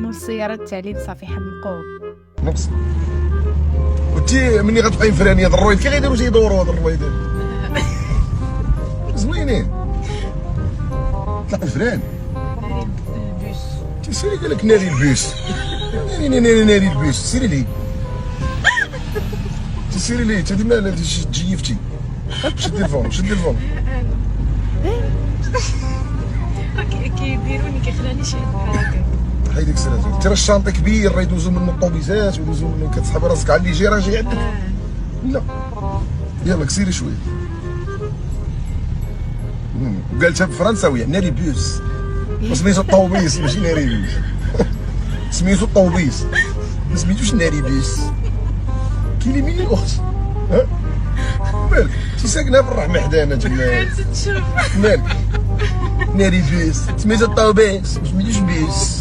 كانوا السيارات التعليم صافي حمقوه. نقص وانتي مني غتبقاي فرانيه الرويد كي غيديروا تيدوروا هاد الرويدات زوينين طلع الفران البوس تيسيري قال لك ناري البيس ناري البيس سيري لي تسيري لي انت ديما تجيفتي شدي الفون راك كيديروني كيخلاني شي هكا. حيد ديك السيرات ترى الشانطي كبير راه يدوزو منه الطوبيزات ويدوزو منه كتسحبي راسك على اللي يجي راه جاي عندك لا يلا كسيري شويه قالتها بفرنساويه ناري بيوس سميتو الطوبيس ماشي ناري بيوس سميتو الطوبيس ما سميتوش ناري بيوس كاين مين الاخت ها مالك انت ساكنه في الرحمه حدانا تما تشوف مالك ناري بيوس سميتو الطوبيس ما سميتوش بيوس